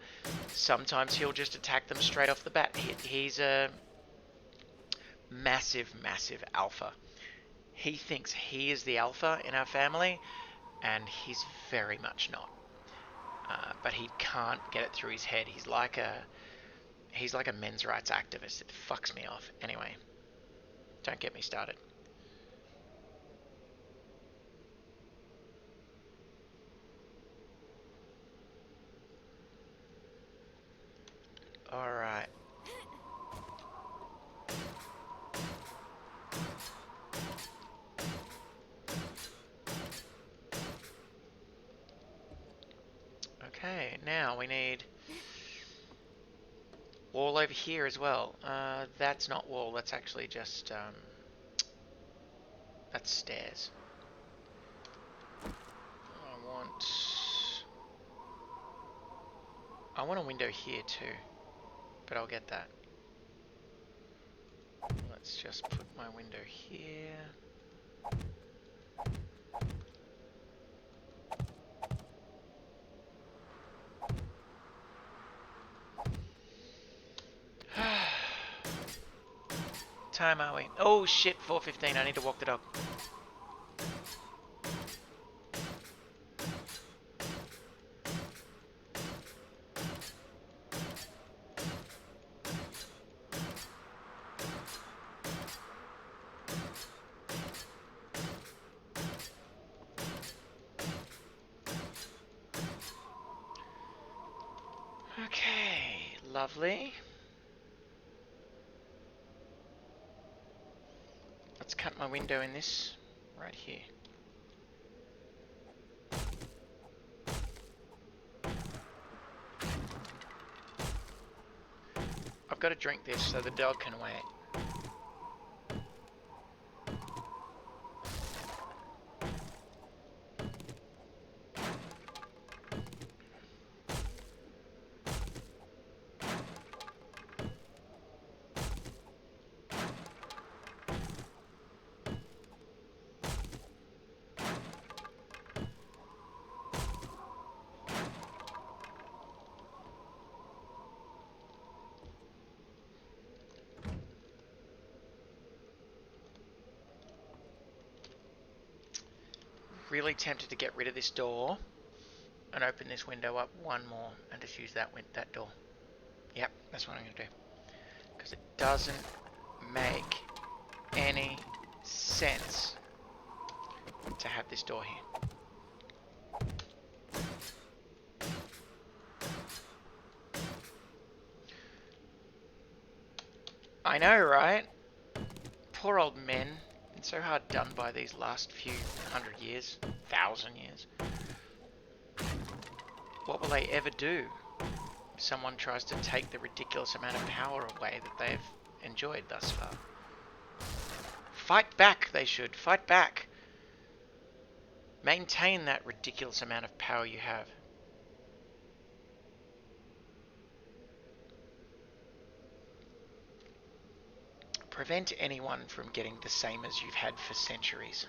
Sometimes he'll just attack them straight off the bat. He's a massive, massive alpha. He thinks he is the alpha in our family, and he's very much not. But he can't get it through his head. He's like a men's rights activist. It fucks me off. Anyway, don't get me started. All right. Okay, now we need wall over here as well. That's not wall, that's actually just, that's stairs. I want a window here too, but I'll get that. Let's just put my window here. Time are we? Oh shit, 4:15. I need to walk the dog. Okay, lovely. Let's cut my window in this right here. got to drink this so the dog can wait. Really tempted to get rid of this door and open this window up one more and just use that door. Yep, that's what I'm going to do. Because it doesn't make any sense to have this door here. I know, right? Poor old men. Been so hard done by these last few 100 years, 1,000 years. What will they ever do if someone tries to take the ridiculous amount of power away that they've enjoyed thus far? Fight back, they should. Fight back. Maintain that ridiculous amount of power you have. Prevent anyone from getting the same as you've had for centuries.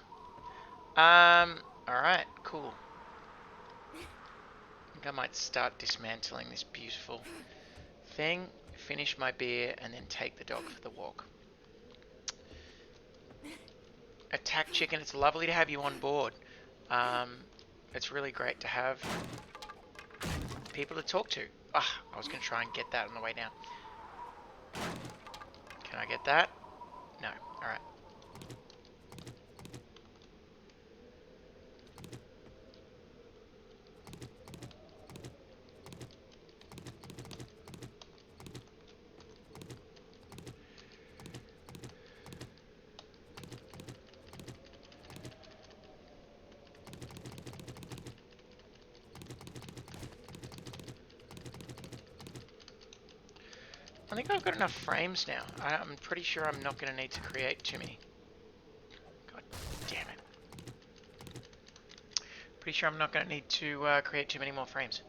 Alright, cool. I think I might start dismantling this beautiful thing, finish my beer, and then take the dog for the walk. Attack Chicken, it's lovely to have you on board. It's really great to have people to talk to. I was going to try and get that on the way down. Can I get that? No. Alright. I think I've got enough frames now. I'm pretty sure I'm not going to need to create too many. God damn it. Pretty sure I'm not going to need to create too many more frames.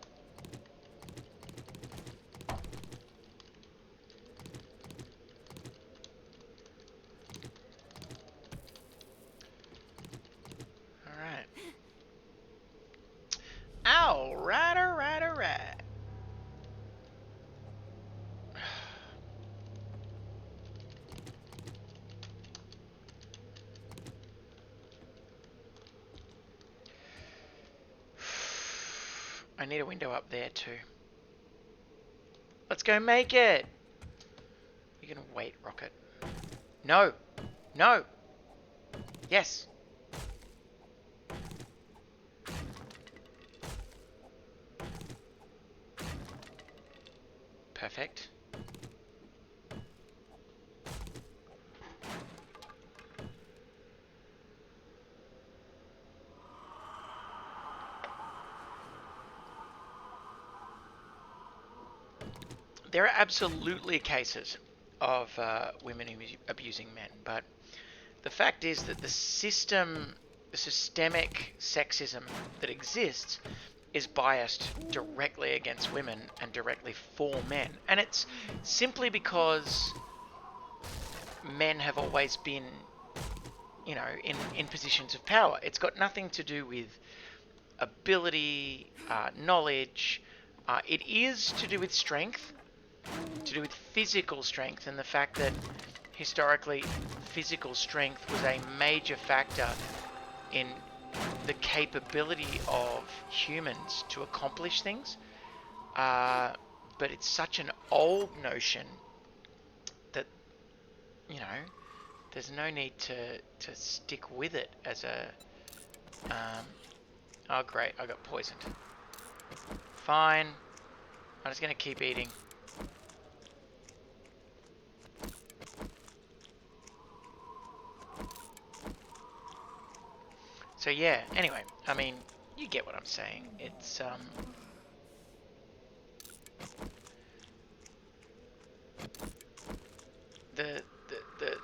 Alright. Alright, alright, alright. I need a window up there too. Let's go make it! You're gonna wait, Rocket. No! No! Yes! Perfect. There are absolutely cases of women abusing men, but the fact is that the systemic sexism that exists is biased directly against women and directly for men. And it's simply because men have always been, you know, in positions of power. It's got nothing to do with ability, knowledge. It is to do with strength, to do with physical strength, and the fact that historically physical strength was a major factor in the capability of humans to accomplish things. But it's such an old notion that, you know, there's no need to stick with it as a... oh great, I got poisoned. Fine. I'm just going to keep eating. So yeah, anyway, I mean, you get what I'm saying. It's, the the the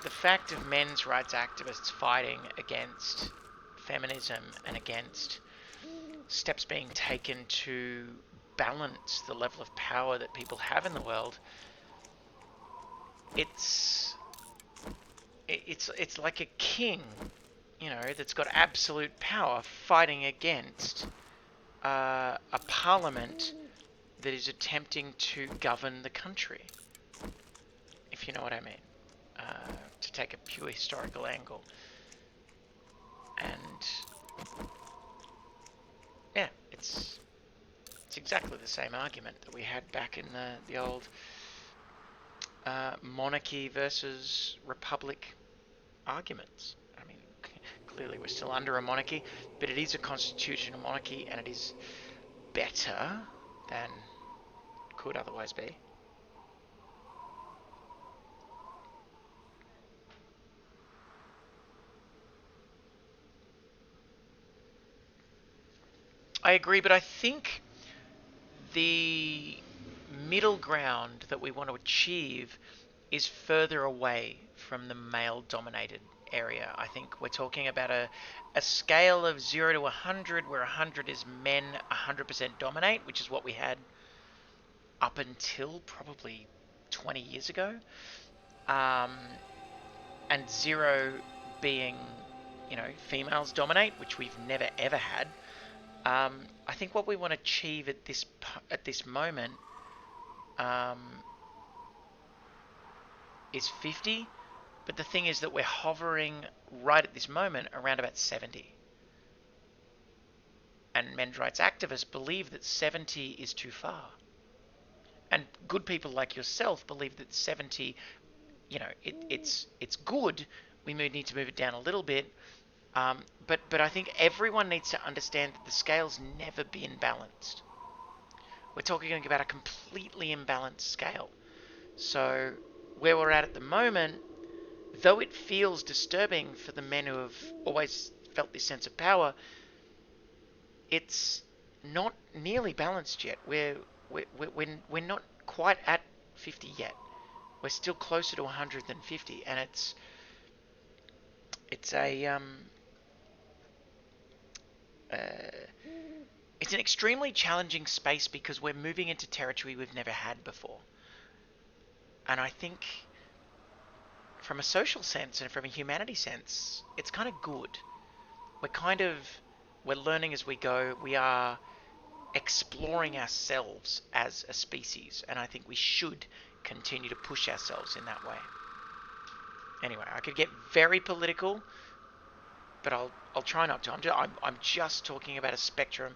the fact of men's rights activists fighting against feminism and against steps being taken to balance the level of power that people have in the world, it's it's like a king, that's got absolute power fighting against a parliament that is attempting to govern the country, if you know what I mean, to take a pure historical angle. And yeah, it's exactly the same argument that we had back in the old monarchy versus republic arguments. I mean, clearly we're still under a monarchy, but it is a constitutional monarchy, and it is better than could otherwise be. I agree, but I think the middle ground that we want to achieve is further away from the male-dominated area. I think we're talking about a scale of 0 to 100, where 100 is men 100% dominate, which is what we had up until probably 20 years ago, and 0 being, females dominate, which we've never ever had. I think what we want to achieve at this moment is 50, but the thing is that we're hovering right at this moment around about 70. And men's rights activists believe that 70 is too far. And good people like yourself believe that 70, it's good. We need to move it down a little bit. But I think everyone needs to understand that the scale's never been balanced. We're talking about a completely imbalanced scale. So where we're at the moment, though it feels disturbing for the men who have always felt this sense of power, it's not nearly balanced yet. We're not quite at 50 yet. We're still closer to 100 than 50, and it's an extremely challenging space because we're moving into territory we've never had before. And I think from a social sense and from a humanity sense, it's kind of good. We're learning as we go. We are exploring ourselves as a species, and I think we should continue to push ourselves in that way. Anyway, I could get very political, but I'll try not to. I'm just talking about a spectrum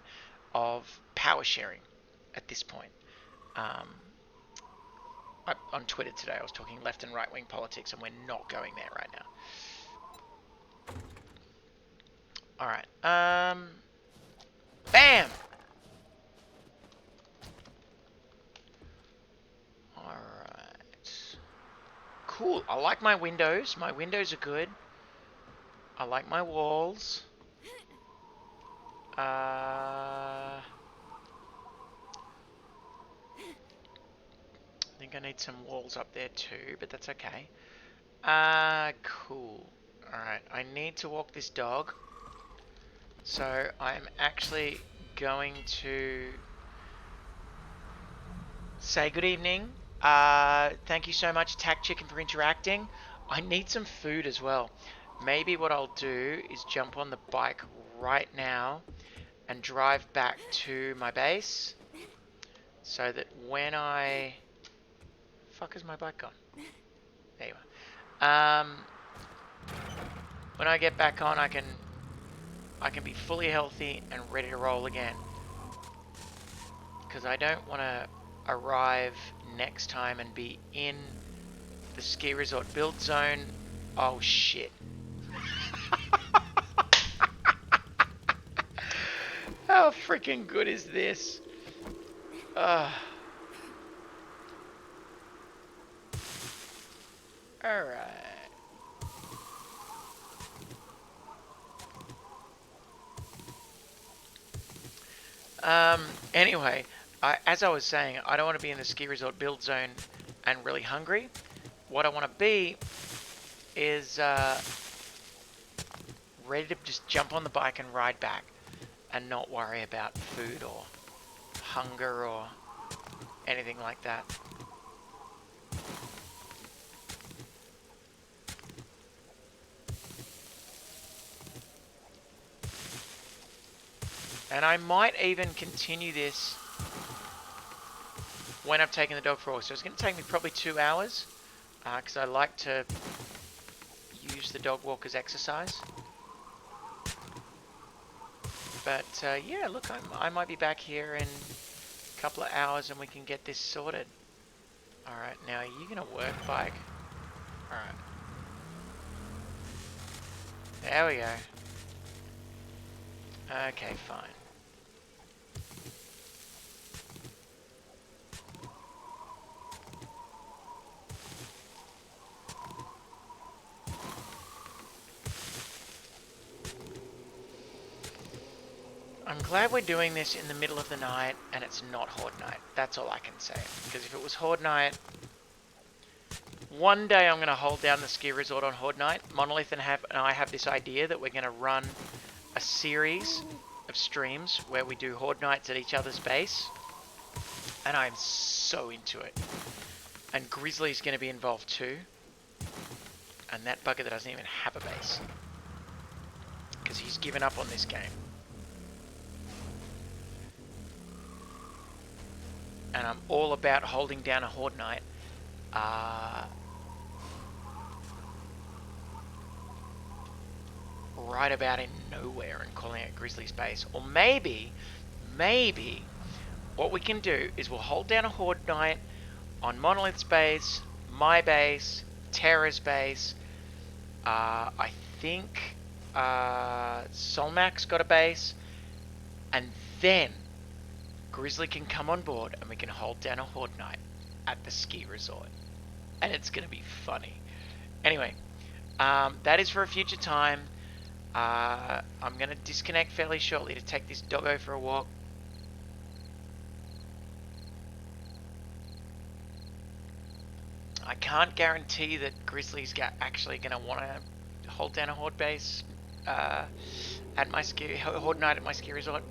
of power sharing at this point. On Twitter today, I was talking left and right wing politics, and we're not going there right now. All right. Bam. All right. Cool. I like my windows. My windows are good. I like my walls. I think I need some walls up there too, but that's okay. Cool. Alright, I need to walk this dog. So I'm actually going to say good evening. Thank you so much, Tack Chicken, for interacting. I need some food as well. Maybe what I'll do is jump on the bike right now and drive back to my base so that when I... Fuck, is my bike gone? There you are. When I get back on, I can be fully healthy and ready to roll again. Because I don't want to arrive next time and be in the ski resort build zone. Oh shit. How freaking good is this? Alright. Anyway, as I was saying, I don't want to be in the ski resort build zone and really hungry. what I want to be is ready to just jump on the bike and ride back and not worry about food or hunger or anything like that. And I might even continue this when I've taken the dog for a walk. So it's going to take me probably 2 hours because I like to use the dog walk as exercise. But yeah, look, I might be back here in a couple of hours and we can get this sorted. Alright, now are you going to work, bike? Alright. There we go. Okay, fine. I'm glad we're doing this in the middle of the night and it's not Horde Night. That's all I can say. Because if it was Horde Night, one day I'm going to hold down the ski resort on Horde Night. Monolith and I have this idea that we're going to run a series of streams where we do Horde Nights at each other's base. And I'm so into it. And Grizzly's going to be involved too. And that bugger that doesn't even have a base. Because he's given up on this game. And I'm all about holding down a Horde Night. Right about in nowhere and calling it Grizzly's base. Or maybe, what we can do is we'll hold down a Horde Night on Monolith's base, my base, Terra's base. I think Solmac's got a base. And then Grizzly can come on board and we can hold down a Horde Night at the ski resort. And it's going to be funny. Anyway, that is for a future time. I'm going to disconnect fairly shortly to take this doggo for a walk. I can't guarantee that Grizzly's actually going to want to hold down a Horde base at my Horde Night at my ski resort.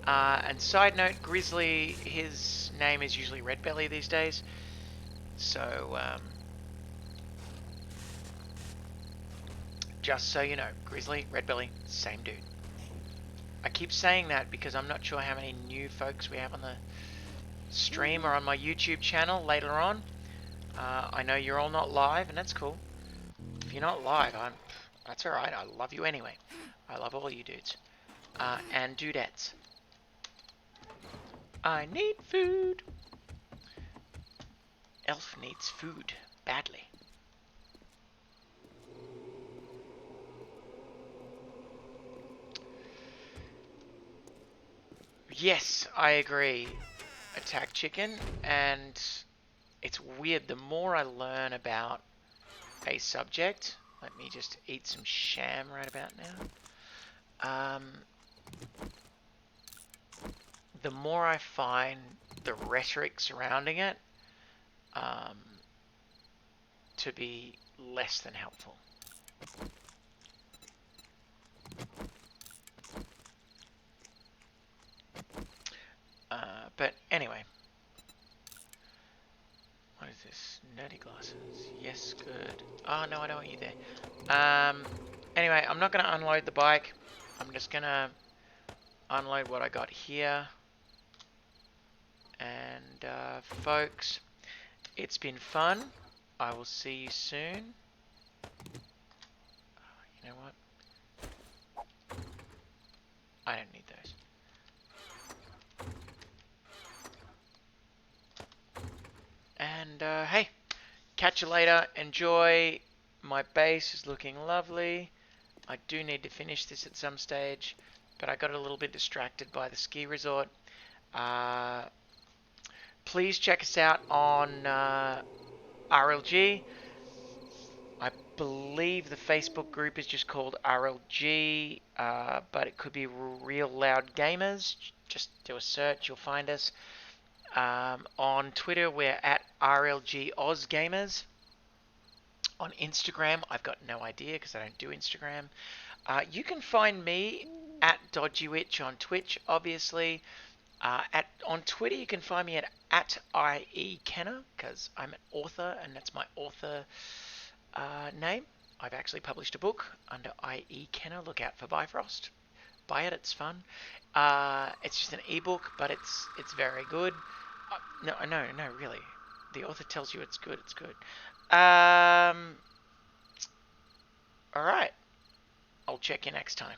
And side note, Grizzly, his name is usually Red Belly these days. So, just so you know, Grizzly, Red Belly, same dude. I keep saying that because I'm not sure how many new folks we have on the stream or on my YouTube channel later on. I know you're all not live, and that's cool. If you're not live, that's alright. I love you anyway. I love all you dudes. And dudettes. I need food. Elf needs food badly. Yes, I agree. Attack chicken, and it's weird. The more I learn about a subject, let me just eat some sham right about now. The more I find the rhetoric surrounding it to be less than helpful. But anyway, what is this? Nerdy glasses. Yes, good. Oh no, I don't want you there. Anyway, I'm not going to unload the bike. I'm just going to unload what I got here. And folks, it's been fun. I will see you soon. You know what? I don't need those. And hey, catch you later. Enjoy. My base is looking lovely. I do need to finish this at some stage, but I got a little bit distracted by the ski resort. Please check us out on RLG. I believe the Facebook group is just called RLG, but it could be Real Loud Gamers. Just do a search, you'll find us. On Twitter, we're at RLG Oz Gamers. On Instagram, I've got no idea because I don't do Instagram. You can find me at DodgyWitch on Twitch, obviously. On Twitter, you can find me at IEKenner because I'm an author and that's my author name. I've actually published a book under IE Kenner. Look out for Bifrost. Buy it; it's fun. It's just an ebook, but it's very good. No, really. The author tells you it's good. It's good. All right. I'll check you next time.